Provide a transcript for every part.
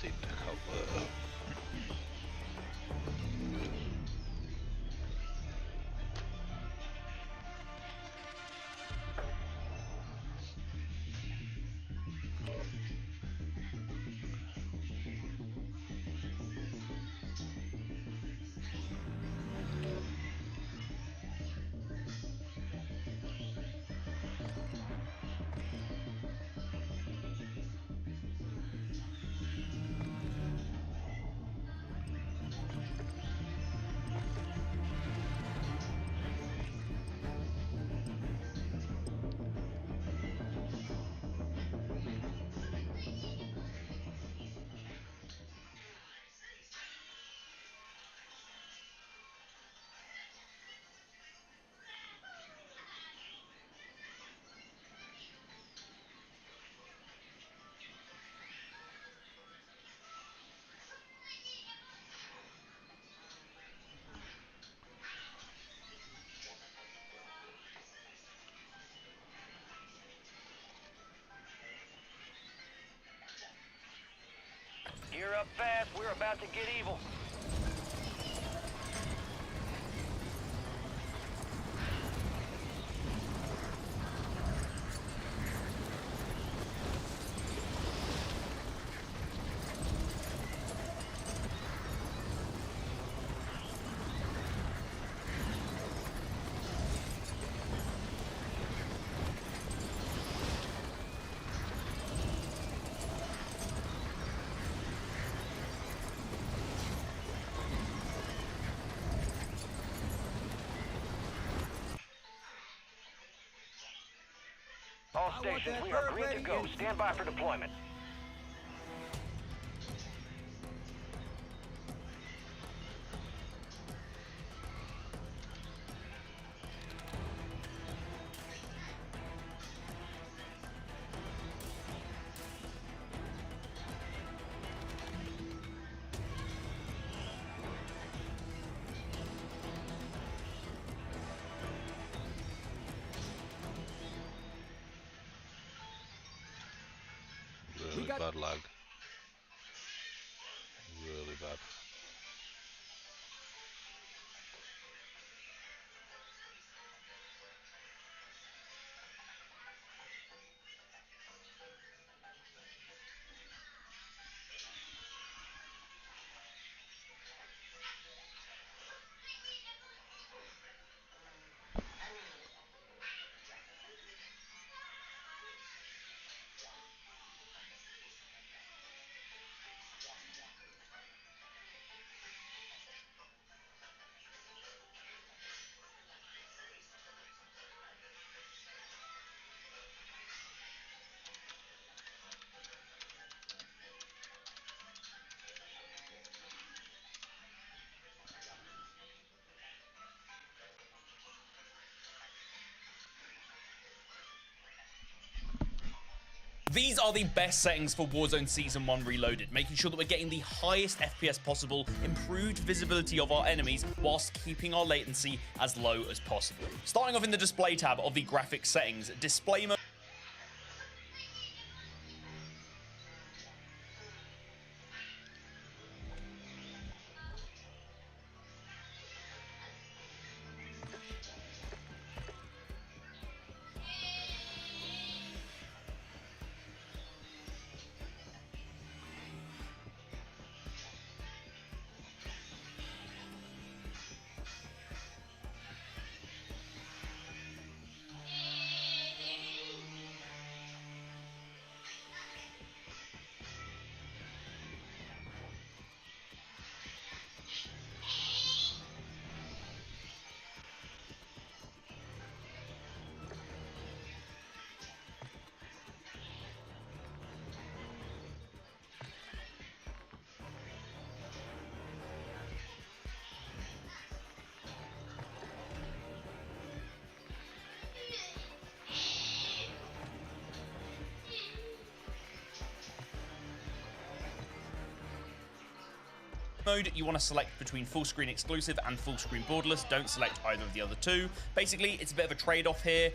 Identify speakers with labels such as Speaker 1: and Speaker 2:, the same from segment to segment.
Speaker 1: Steam Deck up.
Speaker 2: Gear up fast, we're about to get evil. All stations, we are green to go. Stand by for deployment.
Speaker 1: Really bad lag. Really bad.
Speaker 3: These are the best settings for Warzone Season 1 Reloaded, making sure that we're getting the highest FPS possible, improved visibility of our enemies, whilst keeping our latency as low as possible. Starting off in the display tab of the graphics settings, display mode you want to select between full screen exclusive and full screen borderless. Don't select either of the other two. Basically, it's a bit of a trade-off here.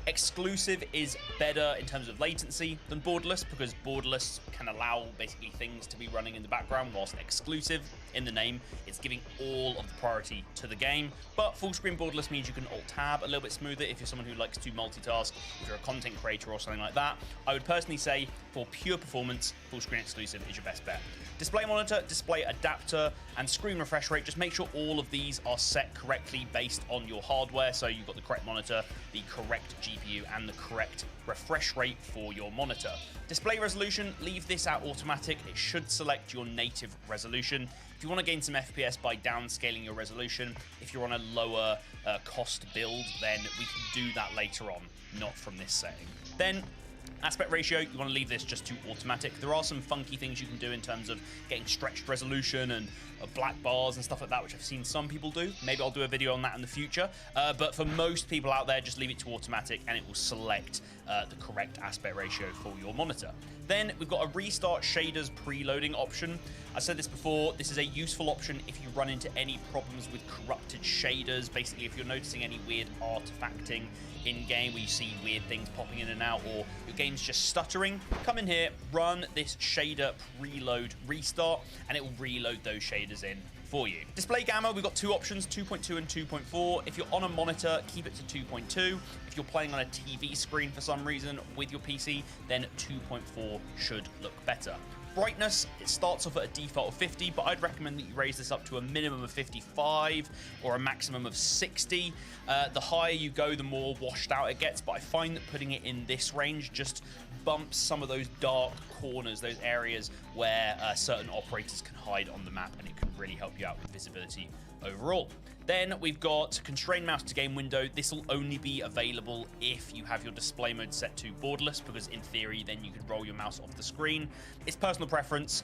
Speaker 3: Exclusive is better in terms of latency than borderless because borderless can allow basically things to be running in the background, whilst exclusive, in the name, it's giving all of the priority to the game. But full screen borderless means you can alt-tab a little bit smoother if you're someone who likes to multitask, if you're a content creator or something like that. I would personally say for pure performance, full screen exclusive is your best bet. Display monitor, display adapter, and screen refresh rate, just make sure all of these are set correctly based on your hardware. So you've got the correct monitor, the correct GPU, and the correct refresh rate for your monitor. Display resolution, leave this at automatic. It should select your native resolution. If you want to gain some FPS by downscaling your resolution, if you're on a lower cost build, then we can do that later on, not from this setting. Then aspect ratio, you want to leave this just to automatic. There are some funky things you can do in terms of getting stretched resolution and black bars and stuff like that, which I've seen some people do. Maybe I'll do a video on that in the future. But for most people out there, just leave it to automatic and it will select the correct aspect ratio for your monitor. Then we've got a restart shaders preloading option. I said this before, this is a useful option if you run into any problems with corrupted shaders. Basically, if you're noticing any weird artifacting in-game where you see weird things popping in and out, or your game's just stuttering, come in here, run this shader preload restart, and it will reload those shaders in for you. Display gamma, we've got two options, 2.2 and 2.4. If you're on a monitor, keep it to 2.2. If you're playing on a TV screen for some reason with your PC, then 2.4 should look better. Brightness, it starts off at a default of 50, but I'd recommend that you raise this up to a minimum of 55 or a maximum of 60. The higher you go, the more washed out it gets, but I find that putting it in this range just bumps some of those dark corners, those areas where certain operators can hide on the map, and it can really help you out with visibility overall. Then we've got constrained mouse to game window. This will only be available if you have your display mode set to borderless, because in theory, then you could roll your mouse off the screen. It's personal preference.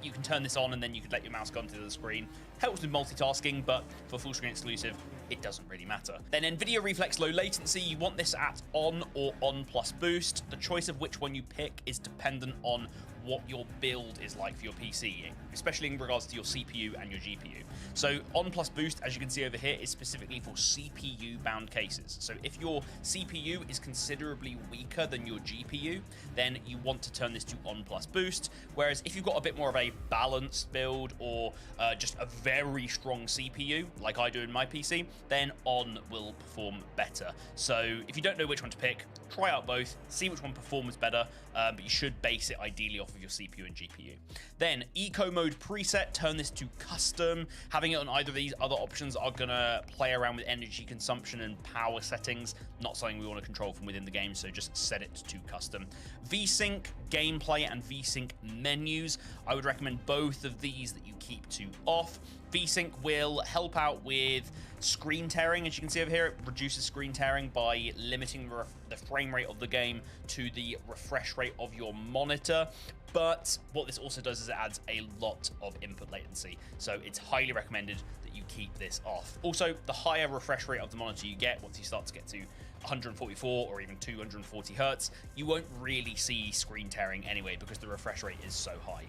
Speaker 3: You can turn this on and then you could let your mouse go onto the screen. Helps with multitasking, but for full screen exclusive, it doesn't really matter. Then NVIDIA Reflex Low Latency, you want this at on or on plus boost. The choice of which one you pick is dependent on what your build is like for your PC, especially in regards to your CPU and your GPU. So on plus boost, as you can see over here, is specifically for CPU bound cases. So if your CPU is considerably weaker than your GPU, then you want to turn this to on plus boost. Whereas if you've got a bit more of a balanced build, or just a very strong CPU, like I do in my PC, then on will perform better. So if you don't know which one to pick, try out both, see which one performs better, but you should base it ideally off of your CPU and GPU. Then eco mode preset, turn this to custom. Having it on either of these other options are gonna play around with energy consumption and power settings, not something we want to control from within the game, so just set it to custom. VSync gameplay and VSync menus, I would recommend both of these that you keep to off. VSync will help out with screen tearing. As you can see over here, it reduces screen tearing by limiting the frame rate of the game to the refresh rate of your monitor. But what this also does is it adds a lot of input latency, so it's highly recommended that you keep this off. Also, the higher refresh rate of the monitor you get, once you start to get to 144 or even 240 hertz, you won't really see screen tearing anyway, because the refresh rate is so high.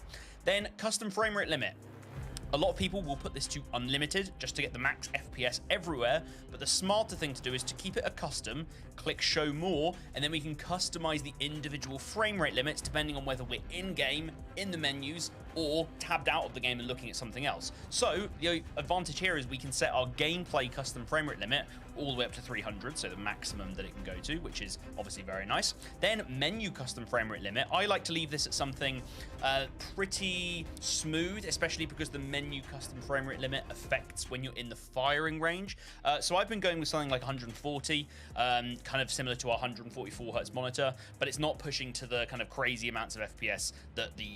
Speaker 3: Then custom frame rate limit. A lot of people will put this to unlimited just to get the max FPS everywhere, but the smarter thing to do is to keep it a custom, click show more, and then we can customize the individual frame rate limits depending on whether we're in-game, in the menus, or tabbed out of the game and looking at something else. So the advantage here is we can set our gameplay custom frame rate limit all the way up to 300, so the maximum that it can go to, which is obviously very nice. Then menu custom frame rate limit, I like to leave this at something pretty smooth, especially because the menu custom frame rate limit affects when you're in the firing range. So I've been going with something like 140, kind of similar to our 144 hertz monitor, but it's not pushing to the kind of crazy amounts of FPS that the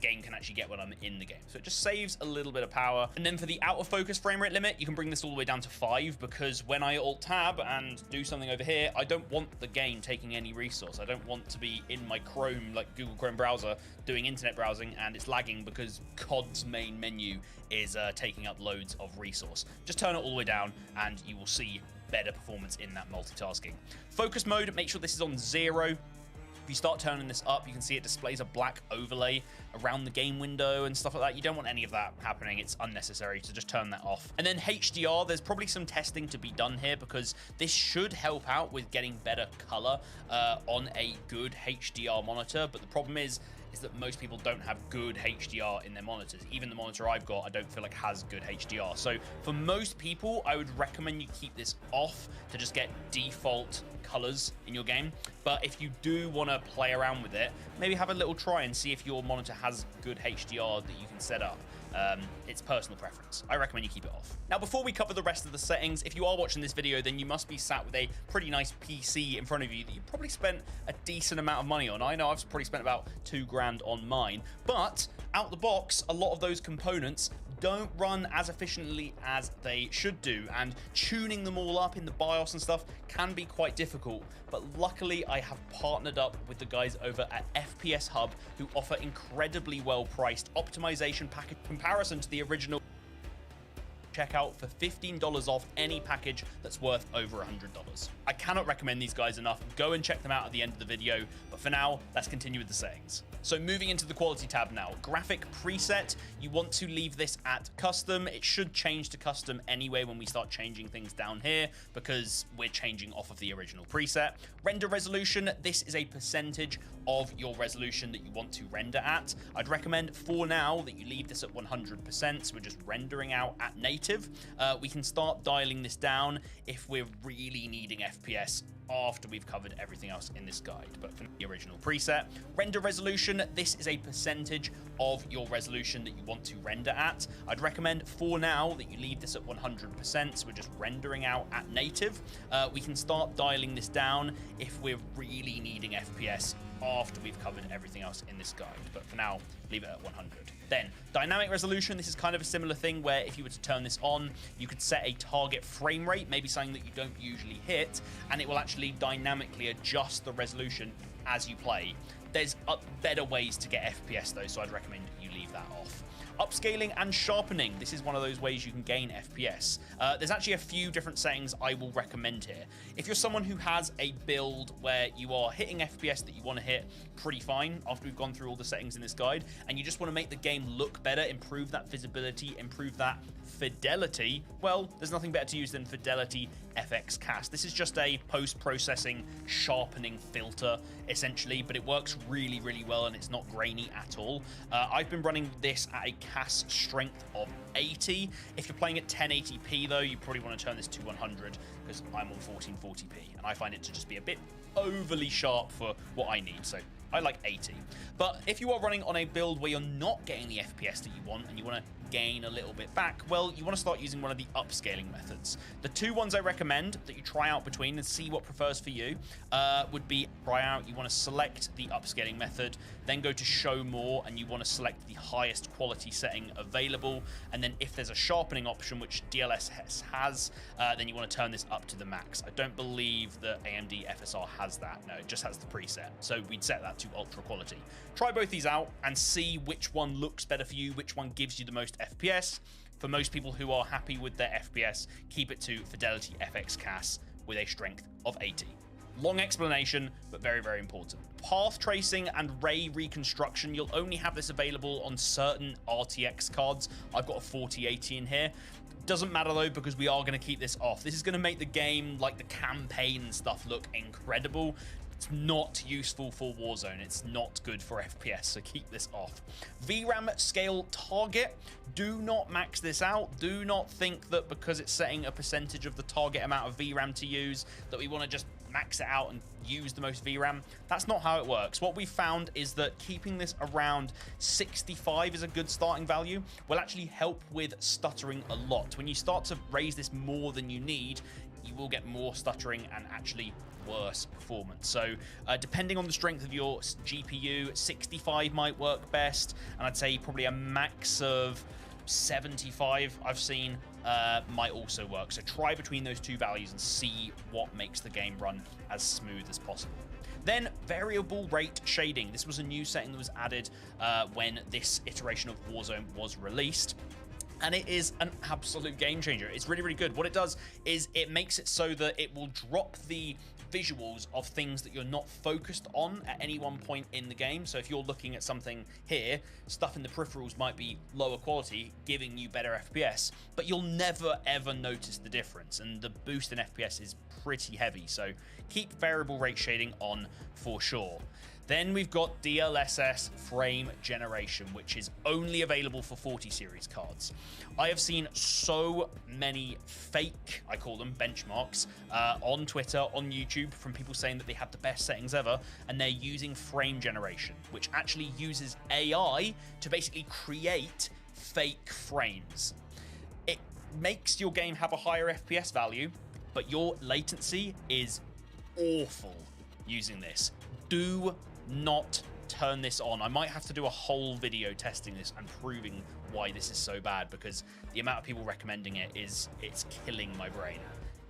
Speaker 3: game can actually get when I'm in the game. So it just saves a little bit of power. And then for the out of focus frame rate limit, you can bring this all the way down to 5, because when I alt tab and do something over here, I don't want the game taking any resource. I don't want to be in my Chrome, like Google Chrome browser, doing internet browsing and it's lagging because COD's main menu is taking up loads of resource. Just turn it all the way down and you will see better performance in that multitasking. Focus mode, make sure this is on 0. If you start turning this up, you can see it displays a black overlay around the game window and stuff like that. You don't want any of that happening. It's unnecessary to just turn that off. And then HDR, there's probably some testing to be done here because this should help out with getting better color on a good HDR monitor. But the problem is that most people don't have good HDR in their monitors. Even the monitor I've got, I don't feel like has good HDR. So for most people, I would recommend you keep this off to just get default colors in your game. But if you do want to play around with it, maybe have a little try and see if your monitor has good HDR that you can set up. It's personal preference. I recommend you keep it off. Now, before we cover the rest of the settings, if you are watching this video, then you must be sat with a pretty nice PC in front of you that you probably spent a decent amount of money on. I know I've probably spent about $2 grand on mine, but out the box, a lot of those components don't run as efficiently as they should do, and tuning them all up in the BIOS and stuff can be quite difficult. But luckily, I have partnered up with the guys over at FPS Hub, who offer incredibly well-priced optimization package comparison to the original. Check out for $15 off any package that's worth over $100. I cannot recommend these guys enough. Go and check them out at the end of the video, but for now, let's continue with the settings. So moving into the quality tab now, graphic preset, you want to leave this at custom. It should change to custom anyway when we start changing things down here because we're changing off of the original preset. Render resolution, this is a percentage of your resolution that you want to render at. I'd recommend for now that you leave this at 100%, so we're just rendering out at native. We can start dialing this down if we're really needing FPS after we've covered everything else in this guide. But for the original preset, render resolution, this is a percentage of your resolution that you want to render at. I'd recommend for now that you leave this at 100%, so we're just rendering out at native. We can start dialing this down if we're really needing FPS after we've covered everything else in this guide, but for now, leave it at 100. Then, dynamic resolution, this is kind of a similar thing where if you were to turn this on, you could set a target frame rate, maybe something that you don't usually hit, and it will actually dynamically adjust the resolution as you play. There's better ways to get FPS though, so I'd recommend you leave that off. Upscaling and sharpening. This is one of those ways you can gain FPS. There's actually a few different settings I will recommend here. If you're someone who has a build where you are hitting FPS that you want to hit pretty fine after we've gone through all the settings in this guide, and you just want to make the game look better, improve that visibility, improve that fidelity, well, there's nothing better to use than Fidelity FX Cast. This is just a post-processing sharpening filter, essentially, but it works really, really well, and it's not grainy at all. I've been running this at a cast strength of 80. If you're playing at 1080p, though, you probably want to turn this to 100, because I'm on 1440p, and I find it to just be a bit overly sharp for what I need, so I like 80. But if you are running on a build where you're not getting the FPS that you want and you want to gain a little bit back, well, you want to start using one of the upscaling methods. The two ones I recommend that you try out between and see what prefers for you would be try out, you want to select the upscaling method, then go to show more, and you want to select the highest quality setting available, and then if there's a sharpening option, which DLSS has, then you want to turn this up to the max. I don't believe that AMD FSR has that. No, it just has the preset, so we'd set that to ultra quality. Try both these out and see which one looks better for you, which one gives you the most FPS. For most people who are happy with their FPS, keep it to Fidelity FX Cast with a strength of 80. Long explanation, but very, very important. Path tracing and ray reconstruction, you'll only have this available on certain RTX cards. I've got a 4080 in here. Doesn't matter though, because we are going to keep this off. This is going to make the game, like the campaign and stuff, look incredible. It's not useful for Warzone. It's not good for FPS, so keep this off. VRAM scale target. Do not max this out. Do not think that because it's setting a percentage of the target amount of VRAM to use, that we want to just max it out and use the most VRAM. That's not how it works. What we found is that keeping this around 65 is a good starting value will actually help with stuttering a lot. When you start to raise this more than you need, you will get more stuttering and actually worse performance. So depending on the strength of your GPU, 65 might work best, and I'd say probably a max of 75 I've seen might also work. So try between those two values and see what makes the game run as smooth as possible. Then variable rate shading. This was a new setting that was added when this iteration of Warzone was released, and it is an absolute game changer. It's really, really good. What it does is it makes it so that it will drop the visuals of things that you're not focused on at any one point in the game. So if you're looking at something here, stuff in the peripherals might be lower quality, giving you better FPS, but you'll never ever notice the difference, and the boost in FPS is pretty heavy, so keep variable rate shading on for sure. Then we've got DLSS frame generation, which is only available for 40 series cards. I have seen so many fake, I call them, benchmarks on Twitter, on YouTube, from people saying that they have the best settings ever, and they're using frame generation, which actually uses AI to basically create fake frames. It makes your game have a higher FPS value, but your latency is awful using this. Do not turn this on. I might have to do a whole video testing this and proving why this is so bad, because the amount of people recommending it's killing my brain.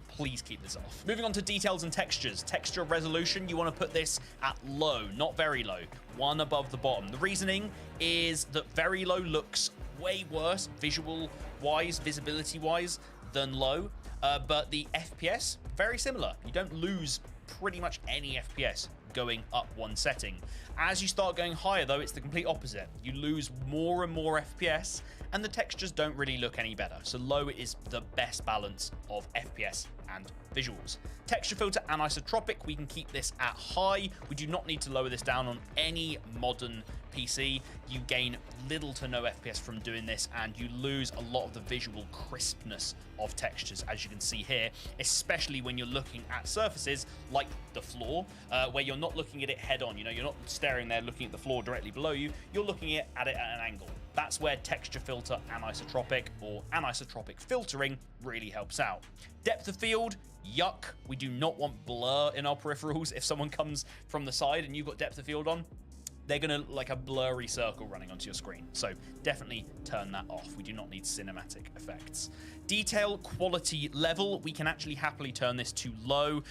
Speaker 3: Please keep this off. Moving on to details and textures. Texture resolution, you want to put this at low, not very low, one above the bottom. The reasoning is that very low looks way worse visual wise, visibility wise, than low, but the FPS very similar. You don't lose pretty much any FPS going up one setting. As you start going higher though, it's the complete opposite. You lose more and more FPS, and the textures don't really look any better. So low is the best balance of FPS and visuals. Texture filter anisotropic, we can keep this at high. We do not need to lower this down on any modern PC. You gain little to no FPS from doing this, and you lose a lot of the visual crispness of textures, as you can see here, especially when you're looking at surfaces like the floor, where you're not looking at it head on. You know, you're not staring there looking at the floor directly below you, you're looking at it at an angle. That's where texture filter anisotropic or anisotropic filtering really helps out. Depth of field, yuck. We do not want blur in our peripherals. If someone comes from the side and you've got depth of field on, they're going to look like a blurry circle running onto your screen. So definitely turn that off. We do not need cinematic effects. Detail quality level, we can actually happily turn this to low.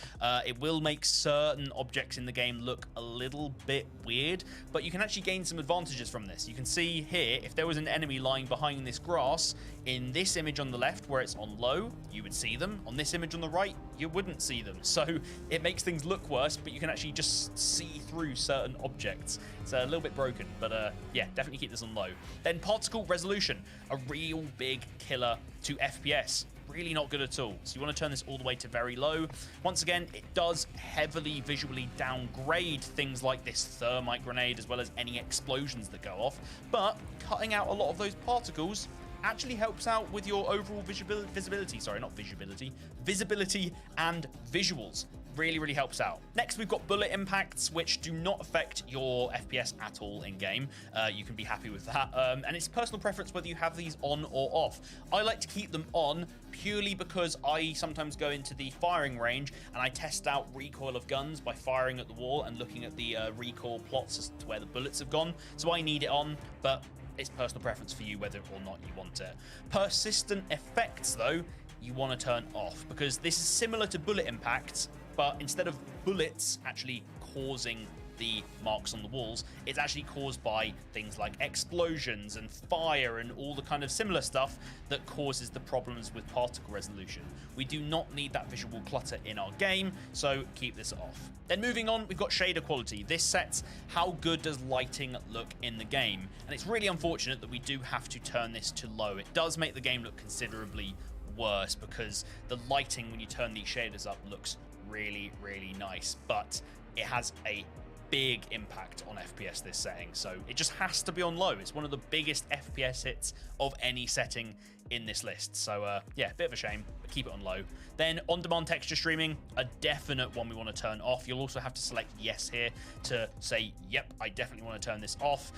Speaker 3: It will make certain objects in the game look a little bit weird, but you can actually gain some advantages from this. You can see here, if there was an enemy lying behind this grass, in this image on the left where it's on low, you would see them. On this image on the right, you wouldn't see them. So it makes things look worse, but you can actually just see through certain objects. It's a little bit broken, but yeah, definitely keep this on low. Then particle resolution, a real big killer to FPS. Really not good at all. So you want to turn this all the way to very low. Once again, it does heavily visually downgrade things like this thermite grenade, as well as any explosions that go off. But cutting out a lot of those particles actually helps out with your overall visibility. Sorry, not visibility. Visibility and visuals. Really helps out. Next, we've got bullet impacts, which do not affect your FPS at all in game. You can be happy with that. And it's personal preference whether you have these on or off. I like to keep them on purely because I sometimes go into the firing range and I test out recoil of guns by firing at the wall and looking at the recoil plots as to where the bullets have gone. So I need it on, but it's personal preference for you whether or not you want it. Persistent effects, though, you want to turn off, because this is similar to bullet impacts, but instead of bullets actually causing the marks on the walls, it's actually caused by things like explosions and fire and all the kind of similar stuff that causes the problems with particle resolution. We do not need that visual clutter in our game, so keep this off. Then moving on, we've got shader quality. This sets how good does lighting look in the game, and it's really unfortunate that we do have to turn this to low. It does make the game look considerably worse because the lighting when you turn these shaders up looks really nice, but it has a big impact on FPS, this setting, so it just has to be on low. It's one of the biggest FPS hits of any setting in this list, so yeah, bit of a shame, but keep it on low. Then on-demand texture streaming, a definite one we want to turn off. You'll also have to select yes here to say, yep, I definitely want to turn this off.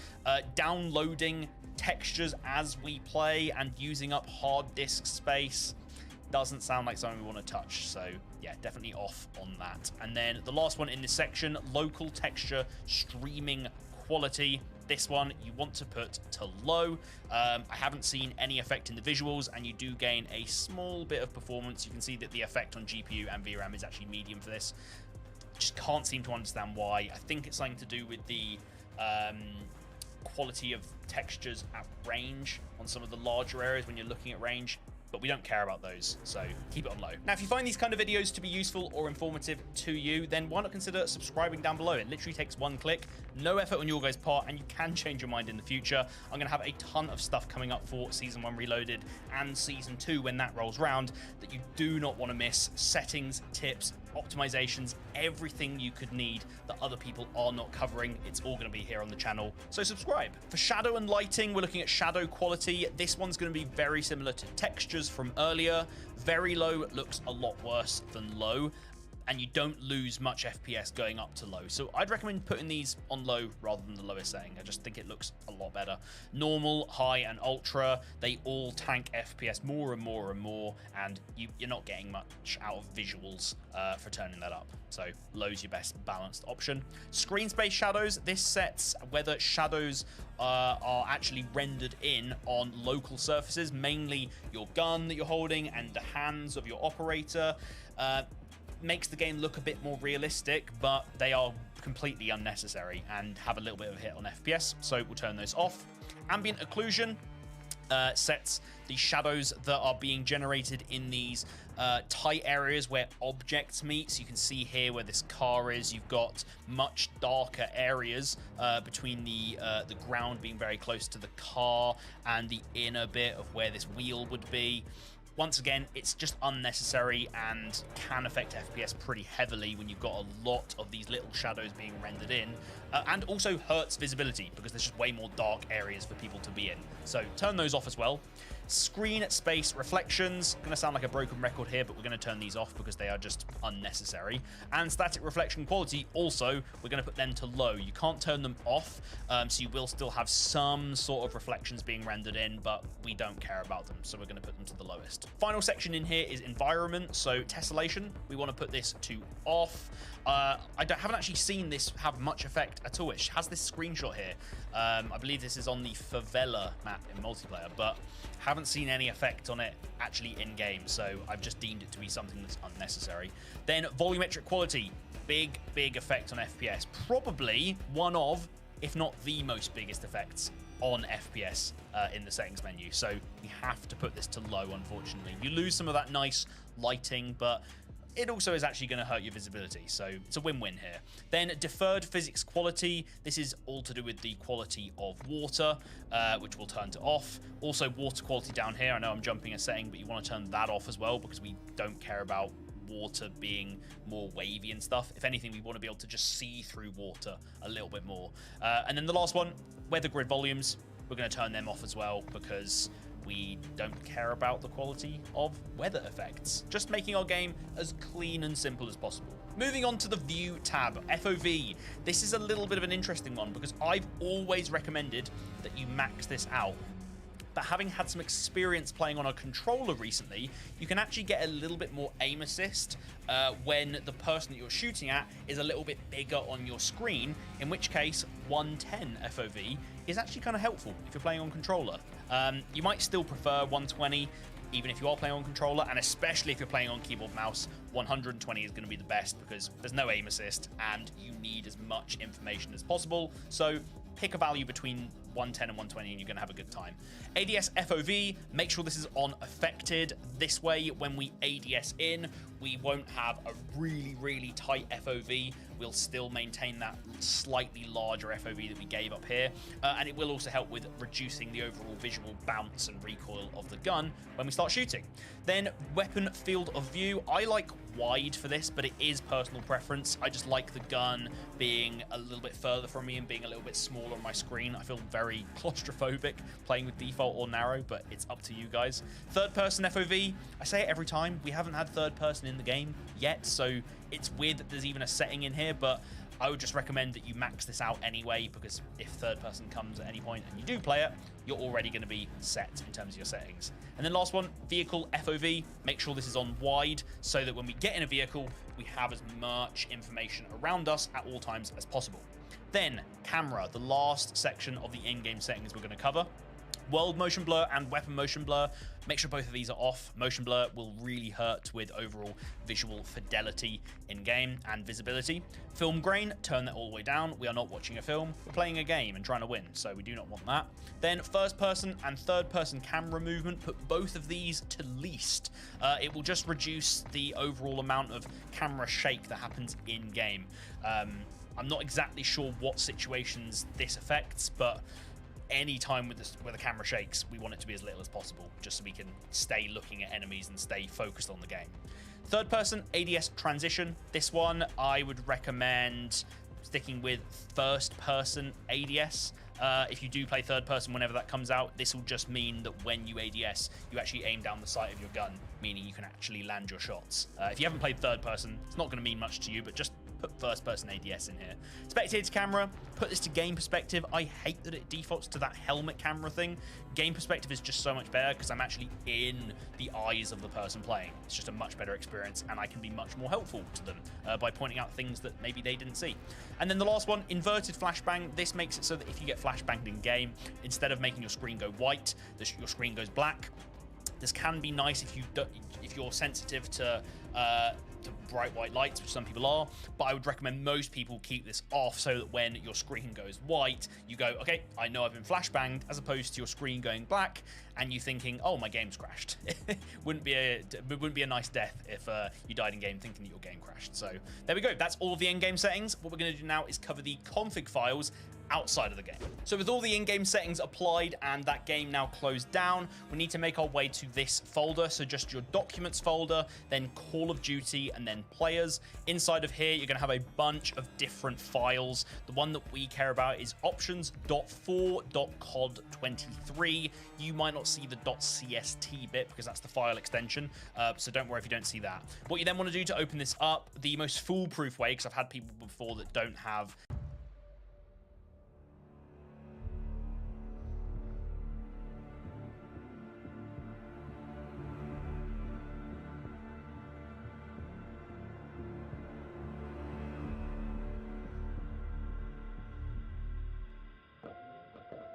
Speaker 3: Downloading textures as we play and using up hard disk space doesn't sound like something we want to touch, so yeah, definitely off on that. And then the last one in this section, local texture streaming quality. This one you want to put to low. I haven't seen any effect in the visuals, and you do gain a small bit of performance. You can see that the effect on GPU and VRAM is actually medium for this. Just can't seem to understand why. I think it's something to do with the quality of textures at range on some of the larger areas when you're looking at range. but we don't care about those, so keep it on low. Now, if you find these kind of videos to be useful or informative to you, then why not consider subscribing down below? It literally takes one click, no effort on your guys' part, and you can change your mind in the future. I'm going to have a ton of stuff coming up for Season 1 Reloaded and Season 2 when that rolls round that you do not want to miss. Settings, tips, optimizations, everything you could need that other people are not covering. It's all going to be here on the channel, so subscribe. For shadow and lighting, we're looking at shadow quality. This one's going to be very similar to textures from earlier. Very low looks a lot worse than low, and you don't lose much FPS going up to low. So I'd recommend putting these on low rather than the lowest setting. I just think it looks a lot better. Normal, high, and ultra, they all tank FPS more and more and more, and you're not getting much out of visuals for turning that up. So low's your best balanced option. Screen space shadows, this sets whether shadows are actually rendered in on local surfaces, mainly your gun that you're holding and the hands of your operator. Makes the game look a bit more realistic, but they are completely unnecessary and have a little bit of a hit on FPS, so we'll turn those off. Ambient occlusion sets the shadows that are being generated in these tight areas where objects meet. So you can see here where this car is, you've got much darker areas between the ground being very close to the car and the inner bit of where this wheel would be. Once again, it's just unnecessary and can affect FPS pretty heavily when you've got a lot of these little shadows being rendered in, and also hurts visibility because there's just way more dark areas for people to be in. So turn those off as well. Screen space reflections, going to sound like a broken record here, but we're going to turn these off because they are just unnecessary. And static reflection quality, also, we're going to put them to low. You can't turn them off, so you will still have some sort of reflections being rendered in, but we don't care about them, so we're going to put them to the lowest. Final section in here is environment, so tessellation, we want to put this to off. Haven't actually seen this have much effect at all. It has this screenshot here. I believe this is on the favela map in multiplayer, but haven't seen any effect on it actually in game, so I've just deemed it to be something that's unnecessary. Then volumetric quality, big effect on FPS. Probably one of, if not the most biggest effects on FPS in the settings menu. So we have to put this to low, unfortunately. You lose some of that nice lighting, but it also is actually going to hurt your visibility, so it's a win-win here. Then deferred physics quality. This is all to do with the quality of water, which we'll turn to off. Also water quality down here. I know I'm jumping a setting, but you want to turn that off as well because we don't care about water being more wavy and stuff. If anything, we want to be able to just see through water a little bit more. And then the last one, weather grid volumes. We're going to turn them off as well because we don't care about the quality of weather effects. Just making our game as clean and simple as possible. Moving on to the View tab, FOV. This is a little bit of an interesting one because I've always recommended that you max this out. But having had some experience playing on a controller recently, you can actually get a little bit more aim assist when the person that you're shooting at is a little bit bigger on your screen, in which case 110 FOV is actually kind of helpful if you're playing on controller. You might still prefer 120 even if you are playing on controller, and especially if you're playing on keyboard mouse, 120 is going to be the best because there's no aim assist and you need as much information as possible. So pick a value between 110 and 120 and you're going to have a good time. ADS FOV, make sure this is on affected. This way, when we ADS in, we won't have a really tight FOV. We'll still maintain that slightly larger FOV that we gave up here. And it will also help with reducing the overall visual bounce and recoil of the gun when we start shooting. Then weapon field of view. I like wide for this, but it is personal preference. I just like the gun being a little bit further from me and being a little bit smaller on my screen. I feel very claustrophobic playing with default or narrow, but it's up to you guys. Third person FOV, I say it every time, we haven't had third person in the game yet, so it's weird that there's even a setting in here, but I would just recommend that you max this out anyway, because if third person comes at any point and you do play it, you're already going to be set in terms of your settings. And then last one, vehicle FOV. Make sure this is on wide so that when we get in a vehicle, we have as much information around us at all times as possible. Then camera, the last section of the in-game settings we're going to cover. World motion blur and weapon motion blur. Make sure both of these are off. Motion blur will really hurt with overall visual fidelity in game and visibility. Film grain, turn that all the way down. We are not watching a film, we're playing a game and trying to win, so we do not want that. Then first person and third person camera movement, put both of these to least. It will just reduce the overall amount of camera shake that happens in game. I'm not exactly sure what situations this affects, but any time with where the camera shakes, we want it to be as little as possible, just so we can stay looking at enemies and stay focused on the game. Third person ADS transition. This one I would recommend sticking with first person ADS. If you do play third person whenever that comes out, this will just mean that when you ADS, you actually aim down the sight of your gun, meaning you can actually land your shots. If you haven't played third person, it's not going to mean much to you, but just put first person ADS in here. Spectator camera, put this to game perspective. I hate that it defaults to that helmet camera thing. Game perspective is just so much better because I'm actually in the eyes of the person playing. It's just a much better experience, and I can be much more helpful to them by pointing out things that maybe they didn't see. And then the last one, inverted flashbang. This makes it so that if you get flashbanged in game, instead of making your screen go white, your screen goes black. This can be nice if you're sensitive to bright white lights, which some people are, but I would recommend most people keep this off so that when your screen goes white, you go, okay, I know I've been flashbanged, as opposed to your screen going black and you thinking, oh, my game's crashed. It wouldn't be a nice death if you died in game thinking that your game crashed. So there we go. That's all of the in-game settings. What we're going to do now is cover the config files outside of the game. So with all the in-game settings applied and that game now closed down, we need to make our way to this folder. So just your documents folder, then Call of Duty, and then players. Inside of here, you're going to have a bunch of different files. The one that we care about is options.4.cod23. You might not see the .cst bit because that's the file extension, so don't worry if you don't see that. What you then want to do to open this up, the most foolproof way, because I've had people before that don't have